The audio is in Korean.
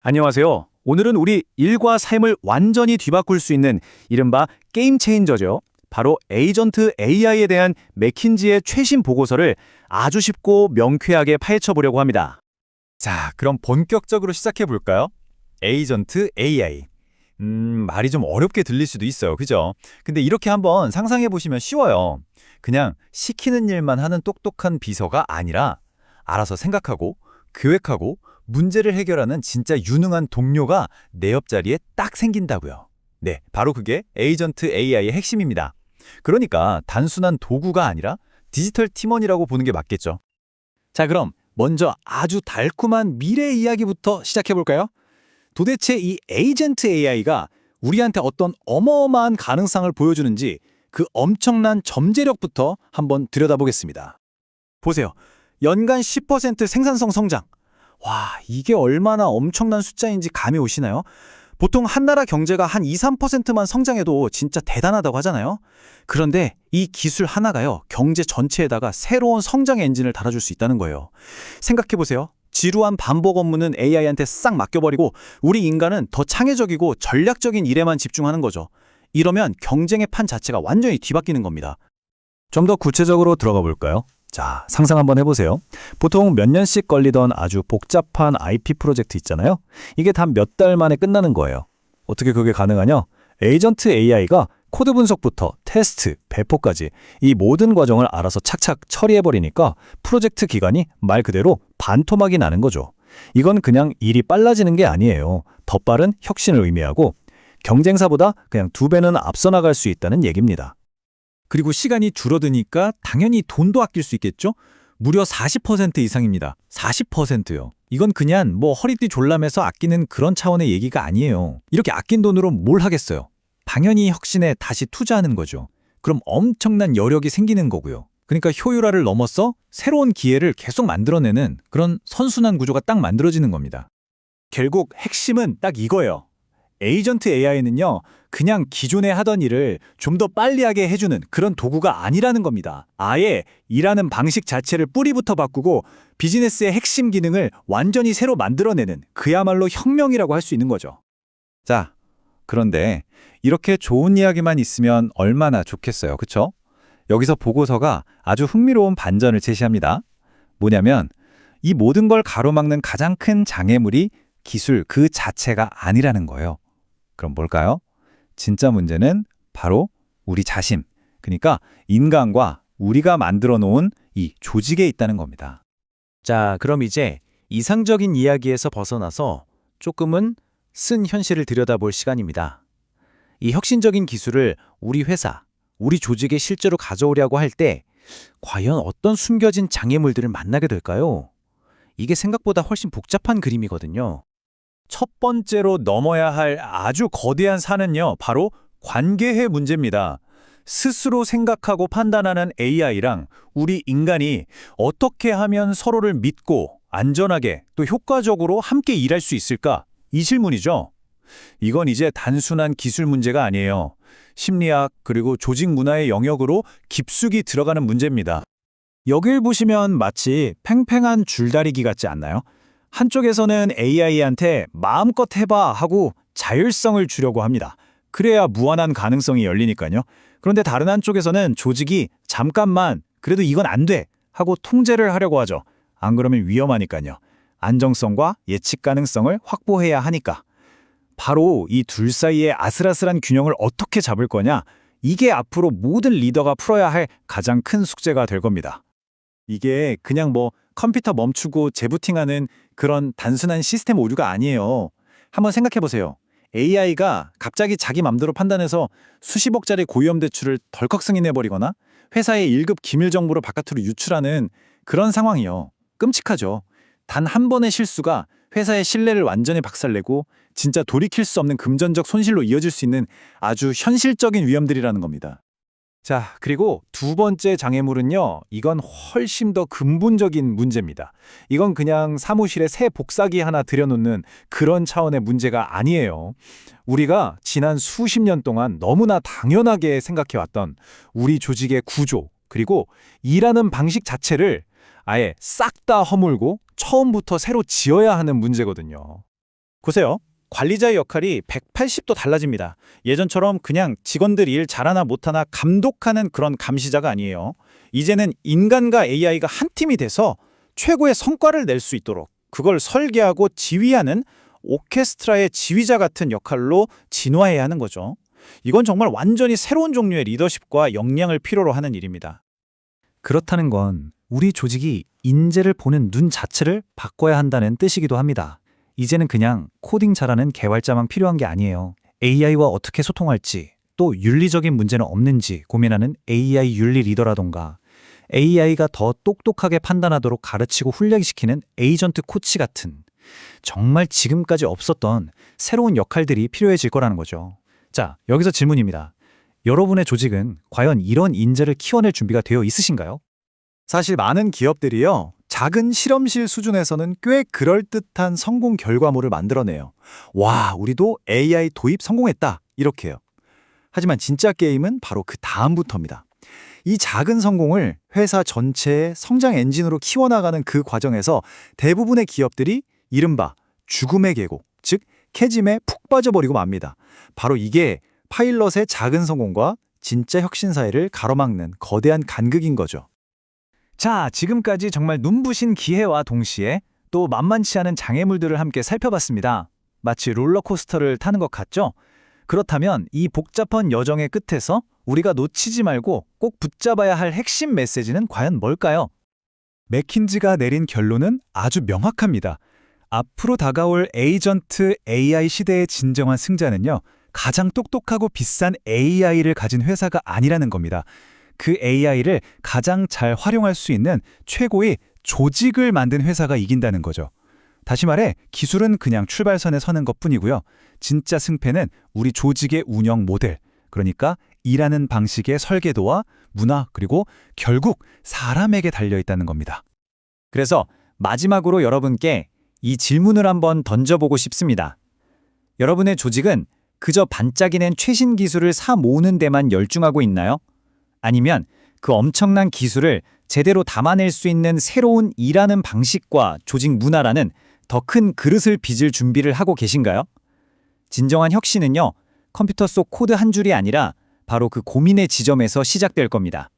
안녕하세요. 오늘은 우리 일과 삶을 완전히 뒤바꿀 수 있는 이른바 게임 체인저죠. 바로 에이전트 AI에 대한 맥킨지의 최신 보고서를 아주 쉽고 명쾌하게 파헤쳐 보려고 합니다. 자, 그럼 본격적으로 시작해 볼까요? 에이전트 AI. 말이 좀 어렵게 들릴 수도 있어요. 그죠? 근데 이렇게 한번 상상해 보시면 쉬워요. 그냥 시키는 일만 하는 똑똑한 비서가 아니라 알아서 생각하고 계획하고 문제를 해결하는 진짜 유능한 동료가 내 옆자리에 딱 생긴다고요. 네, 바로 그게 에이전트 AI의 핵심입니다. 그러니까 단순한 도구가 아니라 디지털 팀원이라고 보는 게 맞겠죠. 자, 그럼 먼저 아주 달콤한 미래 이야기부터 시작해 볼까요? 도대체 이 에이전트 AI가 우리한테 어떤 어마어마한 가능성을 보여주는지 그 엄청난 잠재력부터 한번 들여다보겠습니다. 보세요. 연간 10% 생산성 성장. 와, 이게 얼마나 엄청난 숫자인지 감이 오시나요? 보통 한 나라 경제가 한 2, 3%만 성장해도 진짜 대단하다고 하잖아요. 그런데 이 기술 하나가요, 경제 전체에다가 새로운 성장 엔진을 달아줄 수 있다는 거예요. 생각해보세요. 지루한 반복 업무는 AI한테 싹 맡겨버리고 우리 인간은 더 창의적이고 전략적인 일에만 집중하는 거죠. 이러면 경쟁의 판 자체가 완전히 뒤바뀌는 겁니다. 좀 더 구체적으로 들어가 볼까요? 자, 상상 한번 해보세요. 보통 몇 년씩 걸리던 아주 복잡한 IP 프로젝트 있잖아요. 이게 단 몇 달 만에 끝나는 거예요. 어떻게 그게 가능하냐? 에이전트 AI가 코드 분석부터 테스트, 배포까지 이 모든 과정을 알아서 착착 처리해버리니까 프로젝트 기간이 말 그대로 반토막이 나는 거죠. 이건 그냥 일이 빨라지는 게 아니에요. 더 빠른 혁신을 의미하고 경쟁사보다 그냥 2배는 앞서 나갈 수 있다는 얘기입니다. 그리고 시간이 줄어드니까 당연히 돈도 아낄 수 있겠죠? 무려 40% 이상입니다. 40%요. 이건 그냥 뭐 허리띠 졸라매서 아끼는 그런 차원의 얘기가 아니에요. 이렇게 아낀 돈으로 뭘 하겠어요? 당연히 혁신에 다시 투자하는 거죠. 그럼 엄청난 여력이 생기는 거고요. 그러니까 효율화를 넘어서 새로운 기회를 계속 만들어내는 그런 선순환 구조가 딱 만들어지는 겁니다. 결국 핵심은 딱 이거예요. 에이전트 AI는요, 그냥 기존에 하던 일을 좀 더 빨리 하게 해주는 그런 도구가 아니라는 겁니다. 아예 일하는 방식 자체를 뿌리부터 바꾸고 비즈니스의 핵심 기능을 완전히 새로 만들어내는 그야말로 혁명이라고 할 수 있는 거죠. 자, 그런데 이렇게 좋은 이야기만 있으면 얼마나 좋겠어요. 그쵸? 여기서 보고서가 아주 흥미로운 반전을 제시합니다. 뭐냐면 이 모든 걸 가로막는 가장 큰 장애물이 기술 그 자체가 아니라는 거예요. 그럼 뭘까요? 진짜 문제는 바로 우리 자신, 그러니까 인간과 우리가 만들어 놓은 이 조직에 있다는 겁니다. 자, 그럼 이제 이상적인 이야기에서 벗어나서 조금은 쓴 현실을 들여다볼 시간입니다. 이 혁신적인 기술을 우리 회사, 우리 조직에 실제로 가져오려고 할 때 과연 어떤 숨겨진 장애물들을 만나게 될까요? 이게 생각보다 훨씬 복잡한 그림이거든요. 첫 번째로 넘어야 할 아주 거대한 산은요, 바로 관계의 문제입니다. 스스로 생각하고 판단하는 AI랑 우리 인간이 어떻게 하면 서로를 믿고 안전하게 또 효과적으로 함께 일할 수 있을까? 이 질문이죠. 이건 이제 단순한 기술 문제가 아니에요. 심리학 그리고 조직 문화의 영역으로 깊숙이 들어가는 문제입니다. 여길 보시면 마치 팽팽한 줄다리기 같지 않나요? 한쪽에서는 AI한테 마음껏 해봐 하고 자율성을 주려고 합니다. 그래야 무한한 가능성이 열리니까요. 그런데 다른 한쪽에서는 조직이 잠깐만 그래도 이건 안 돼 하고 통제를 하려고 하죠. 안 그러면 위험하니까요. 안정성과 예측 가능성을 확보해야 하니까. 바로 이 둘 사이의 아슬아슬한 균형을 어떻게 잡을 거냐? 이게 앞으로 모든 리더가 풀어야 할 가장 큰 숙제가 될 겁니다. 이게 그냥 뭐 컴퓨터 멈추고 재부팅하는 그런 단순한 시스템 오류가 아니에요. 한번 생각해 보세요. AI가 갑자기 자기 맘대로 판단해서 수십억짜리 고위험 대출을 덜컥 승인해버리거나 회사의 1급 기밀 정보를 바깥으로 유출하는 그런 상황이요. 끔찍하죠. 단 한 번의 실수가 회사의 신뢰를 완전히 박살내고 진짜 돌이킬 수 없는 금전적 손실로 이어질 수 있는 아주 현실적인 위험들이라는 겁니다. 자, 그리고 두 번째 장애물은요, 이건 훨씬 더 근본적인 문제입니다. 이건 그냥 사무실에 새 복사기 하나 들여놓는 그런 차원의 문제가 아니에요. 우리가 지난 수십 년 동안 너무나 당연하게 생각해왔던 우리 조직의 구조, 그리고 일하는 방식 자체를 아예 싹 다 허물고 처음부터 새로 지어야 하는 문제거든요. 보세요. 관리자의 역할이 180도 달라집니다. 예전처럼 그냥 직원들 일 잘하나 못하나 감독하는 그런 감시자가 아니에요. 이제는 인간과 AI가 한 팀이 돼서 최고의 성과를 낼 수 있도록 그걸 설계하고 지휘하는 오케스트라의 지휘자 같은 역할로 진화해야 하는 거죠. 이건 정말 완전히 새로운 종류의 리더십과 역량을 필요로 하는 일입니다. 그렇다는 건 우리 조직이 인재를 보는 눈 자체를 바꿔야 한다는 뜻이기도 합니다. 이제는 그냥 코딩 잘하는 개발자만 필요한 게 아니에요. AI와 어떻게 소통할지, 또 윤리적인 문제는 없는지 고민하는 AI 윤리 리더라던가 AI가 더 똑똑하게 판단하도록 가르치고 훈련시키는 에이전트 코치 같은 정말 지금까지 없었던 새로운 역할들이 필요해질 거라는 거죠. 자, 여기서 질문입니다. 여러분의 조직은 과연 이런 인재를 키워낼 준비가 되어 있으신가요? 사실 많은 기업들이요, 작은 실험실 수준에서는 꽤 그럴듯한 성공 결과물을 만들어내요. 와, 우리도 AI 도입 성공했다. 이렇게요. 하지만 진짜 게임은 바로 그 다음부터입니다. 이 작은 성공을 회사 전체의 성장 엔진으로 키워나가는 그 과정에서 대부분의 기업들이 이른바 죽음의 계곡, 즉 캐짐에 푹 빠져버리고 맙니다. 바로 이게 파일럿의 작은 성공과 진짜 혁신 사이를 가로막는 거대한 간극인 거죠. 자, 지금까지 정말 눈부신 기회와 동시에 또 만만치 않은 장애물들을 함께 살펴봤습니다. 마치 롤러코스터를 타는 것 같죠? 그렇다면 이 복잡한 여정의 끝에서 우리가 놓치지 말고 꼭 붙잡아야 할 핵심 메시지는 과연 뭘까요? 맥킨지가 내린 결론은 아주 명확합니다. 앞으로 다가올 에이전트 AI 시대의 진정한 승자는요, 가장 똑똑하고 비싼 AI를 가진 회사가 아니라는 겁니다. 그 AI를 가장 잘 활용할 수 있는 최고의 조직을 만든 회사가 이긴다는 거죠. 다시 말해 기술은 그냥 출발선에 서는 것뿐이고요. 진짜 승패는 우리 조직의 운영 모델, 그러니까 일하는 방식의 설계도와 문화, 그리고 결국 사람에게 달려있다는 겁니다. 그래서 마지막으로 여러분께 이 질문을 한번 던져보고 싶습니다. 여러분의 조직은 그저 반짝이는 최신 기술을 사 모으는 데만 열중하고 있나요? 아니면 그 엄청난 기술을 제대로 담아낼 수 있는 새로운 일하는 방식과 조직 문화라는 더 큰 그릇을 빚을 준비를 하고 계신가요? 진정한 혁신은요, 컴퓨터 속 코드 한 줄이 아니라 바로 그 고민의 지점에서 시작될 겁니다.